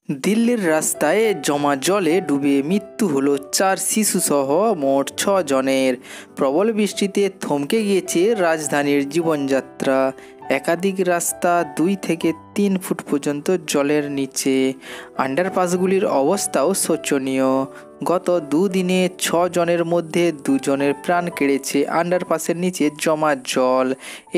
দিল্লির রাস্তায় জমা জলে ডুবে মৃত্যু হলো 4 শিশুসহ মোট 6 জনের। প্রবল বৃষ্টিতে থমকে গিয়েছে রাজধানীর জীবনযাত্রা। একাধিক রাস্তা 2 থেকে 3 ফুট পর্যন্ত জলের নিচে। আন্ডারপাসগুলির অবস্থাও শোচনীয়। গত দুদিনে 6 জনের মধ্যে 2 জনের প্রাণ কেড়েছে আন্ডারপাসের নিচে জমা জল।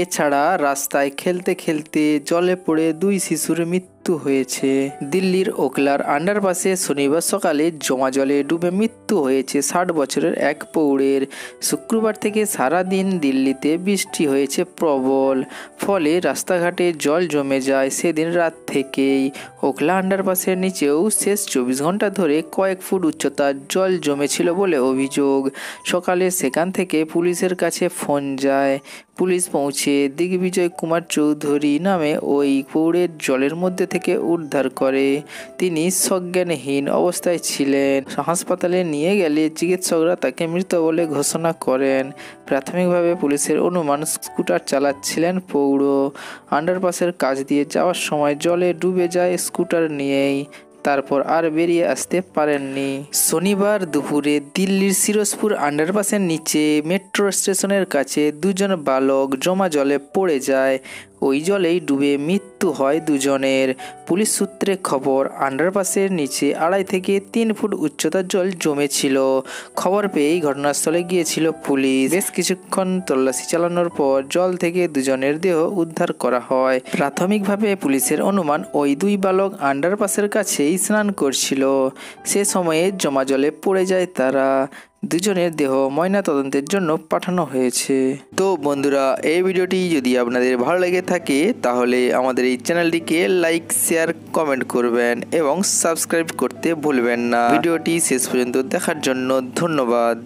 এছাড়া রাস্তায় খেলতে খেলতে জলে পড়ে 2 শিশুর মৃত্যু হয়েছে। দিল্লির ওকলার আন্ডারপাসে শনিবার সকালে জমা জলে ডুবে মৃত্যু হয়েছে 60 বছরের এক প্রৌঢ়ের। শুক্রবার থেকে সারাদিন দিল্লিতে বৃষ্টি হয়েছে প্রবল, ফলে রাস্তাঘাটে জল জমে যায় সেদিন রাত থেকেই। ওকলা আন্ডারপাসের নিচেও শেষ 24 ঘন্টা ধরে কয়েক ফুট উচ্চতার জল জমেছিল বলে অভিযোগ। সকালে সেখান থেকে পুলিশের কাছে ফোন যায়। পুলিশ পৌঁছে দিগ্বিজয় কুমার চৌধুরী নামে ওই প্রৌঢ়ের জলের মধ্যে থেকে উদ্ধার করে। তিনি সজ্ঞানহীন অবস্থায় ছিলেন। হাসপাতালে নিয়ে গেলে চিকিৎসকরা তাকে মৃত বলে ঘোষণা করেন। প্রাথমিকভাবে পুলিশের অনুমান স্কুটার চালাচ্ছিলেন প্রৌঢ়। আন্ডারপাসের কাছ দিয়ে যাওয়ার সময় জলে ডুবে যায় স্কুটার নিয়েই, তারপর আর বেরিয়ে আসতে পারেননি। শনিবার দুপুরে দিল্লির সিরোজপুর আন্ডারপাসের নিচে মেট্রো স্টেশনের কাছে 2 জন বালক জমা জলে পড়ে যায়। ওই জলেই ডুবে মৃত্যু হয় 2 জনের। পুলিশ সূত্রে খবর, আন্ডারপাসের নিচে 2.5 থেকে 3 ফুট উচ্চতার জল জমেছিল। খবর পেয়েই ঘটনাস্থলে গিয়েছিল পুলিশ। বেশ কিছুক্ষণ তল্লাশি চালানোর পর জল থেকে 2 জনের দেহ উদ্ধার করা হয়। প্রাথমিকভাবে পুলিশের অনুমান ওই 2 বালক আন্ডারপাসের কাছেই স্নান করছিল। সে সময়ে জমা জলে পড়ে যায় তারা। 2 জনের দেহ ময়নাতদন্তের জন্য পাঠানো হয়েছে। তো বন্ধুরা, এই ভিডিওটি যদি আপনাদের ভালো লেগে থাকে তাহলে আমাদের এই চ্যানেলটিকে লাইক, শেয়ার, কমেন্ট করবেন এবং সাবস্ক্রাইব করতে ভুলবেন না। ভিডিওটি শেষ পর্যন্ত দেখার জন্য ধন্যবাদ।